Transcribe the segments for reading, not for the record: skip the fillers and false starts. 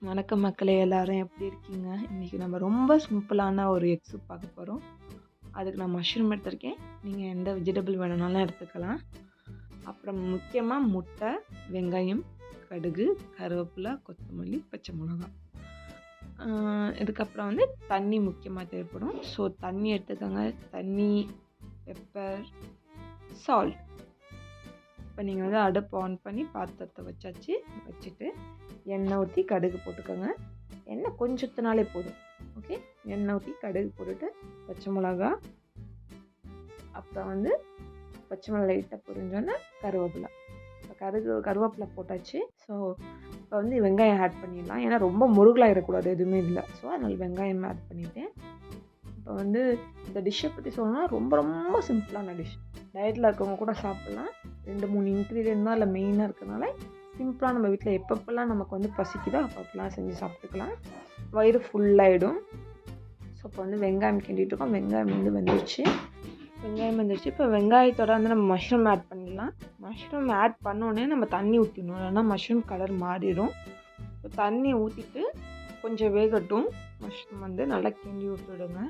வணக்கம் மக்களே, எல்லாரும் எப்படி இருக்கீங்க? இன்றைக்கி நம்ம ரொம்ப சிம்பிளான ஒரு எக் சூப் பார்க்க போகிறோம். அதுக்கு நான் மஷ்ரூம் எடுத்திருக்கேன். நீங்கள் எந்த வெஜிடபிள் வேணுனாலும் எடுத்துக்கலாம். அப்புறம் முக்கியமாக முட்டை, வெங்காயம், கடுகு, கருவேப்பிலை, கொத்தமல்லி, பச்சை மிளகாய். இதுக்கப்புறம் வந்து தண்ணி முக்கியமாக தேவைப்படும். ஸோ தண்ணி எடுத்துக்கோங்க. தண்ணி, பெப்பர், சால்ட். இப்போ நீங்கள் வந்து அடுப்பு ஆன் பண்ணி பாத்திரத்தை வச்சுட்டு எண்ணெய் ஊற்றி கடுகு போட்டுக்கோங்க. எண்ணெய் கொஞ்சம் ஊற்றினாலே போதும். ஓகே, எண்ணெய் ஊற்றி கடுகு போட்டுட்டு பச்சை மிளகா, அப்புறம் வந்து பச்சை மிளகா லைட்டாக பொரிஞ்சோன்னே கருவேப்பிலை. இப்போ கருவேப்பிலை போட்டாச்சு. ஸோ இப்போ வந்து வெங்காயம் ஆட் பண்ணிடலாம். ஏன்னா ரொம்ப முருகலாகிடக்கூடாது எதுவுமே இல்லை. ஸோ அதனால் வெங்காயம் ஆட் பண்ணிவிட்டேன். இப்போ வந்து இந்த டிஷ்ஷை பற்றி சொல்லணும்னா ரொம்ப ரொம்ப சிம்பிளான டிஷ். டயட்டில் இருக்கவங்க கூட சாப்பிட்லாம். 2-3 இன்க்ரீடியன்ட் தான் அதில் மெயினாக இருக்கிறனால சிம்பிளாக நம்ம வீட்டில் எப்பப்பெல்லாம் நமக்கு வந்து பசிக்குதோ அப்பப்பெல்லாம் செஞ்சு சாப்பிட்டுக்கலாம். வயிறு ஃபுல்லாகிடும். ஸோ இப்போ வந்து வெங்காயம் கிண்டிகிட்ருக்கோம். வெங்காயம் வந்து வெந்துருச்சு. இப்போ வெங்காயத்தோட வந்து நம்ம மஷ்ரூம் ஆட் பண்ணிடலாம். மஷ்ரூம் ஆட் பண்ணோடனே நம்ம தண்ணி ஊற்றிடணும், இல்லைன்னா மஷ்ரூம் கலர் மாறிடும். இப்போ தண்ணி ஊற்றிட்டு கொஞ்சம் வேகட்டும். மஷ்ரூம் வந்து நல்லா கிண்டி விட்டுடுங்க.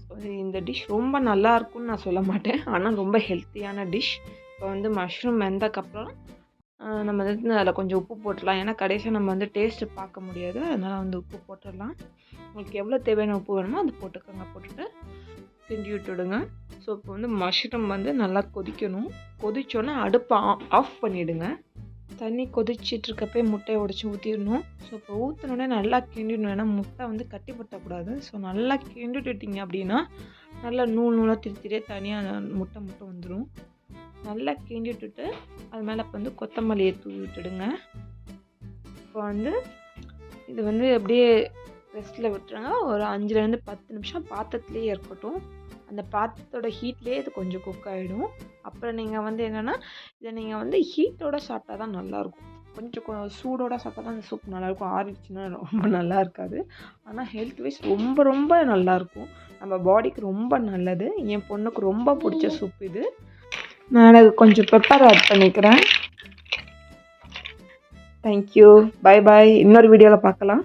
ஸோ இந்த டிஷ் ரொம்ப நல்லா இருக்கும்னு நான் சொல்ல மாட்டேன், ஆனால் ரொம்ப ஹெல்த்தியான டிஷ். இப்போ வந்து மஷ்ரூம் வெந்தக்கப்புறம் நம்ம வந்து அதில் கொஞ்சம் உப்பு போட்டுடலாம். ஏன்னா கடைசியாக நம்ம வந்து டேஸ்ட்டு பார்க்க முடியாது, அதனால் வந்து உப்பு போட்டுடலாம். உங்களுக்கு எவ்வளோ தேவையான உப்பு வேணுமோ அது போட்டுக்கோங்க. போட்டுட்டு கிண்டி விட்டுடுங்க. ஸோ இப்போ வந்து மஷ்ரூம் வந்து நல்லா கொதிக்கணும். கொதிச்சோன்னே அடுப்பை ஆஃப் பண்ணிவிடுங்க. தண்ணி கொதிச்சிட்ருக்கப்பே முட்டையை உடச்சி ஊற்றிடணும். ஸோ இப்போ ஊற்றினோடனே நல்லா கிண்டிடணும். ஏன்னா முட்டை வந்து கட்டி பட்டக்கூடாது. ஸோ நல்லா கிண்டிட்டுட்டிங்க அப்படின்னா நல்லா நூலாக திரித்திரியே தனியாக முட்டை வந்துடும். நல்லா கிண்டி விட்டுட்டு அது மேலே இப்போ வந்து கொத்தமல்லியை தூவி விட்டுடுங்க. இப்போ வந்து இது வந்து அப்படியே ரெஸ்ட்டில் விட்டுருங்க. ஒரு 5-10 நிமிஷம் பாத்திரத்துலேயே இருக்கட்டும். அந்த பாத்திரத்தோட ஹீட்லேயே இது கொஞ்சம் குக் ஆகிடும். அப்புறம் நீங்கள் வந்து என்னென்னா இதை நீங்கள் வந்து ஹீட்டோடு சாப்பிட்டா தான் நல்லாயிருக்கும். கொஞ்சம் சூடோடு சாப்பிட்டா தான் அந்த சூப் நல்லாயிருக்கும். ஆறிடுச்சுன்னா ரொம்ப நல்லா இருக்காது. ஆனால் ஹெல்த் வைஸ் ரொம்ப ரொம்ப நல்லாயிருக்கும். நம்ம பாடிக்கு ரொம்ப நல்லது. என் பொண்ணுக்கு ரொம்ப பிடிச்ச சூப் இது. நான் எனக்கு கொஞ்சம் பெப்பர் ஆட் பண்ணிக்கிறேன். தேங்க்யூ. Bye bye. இன்னொரு வீடியோவில் பார்க்கலாம்.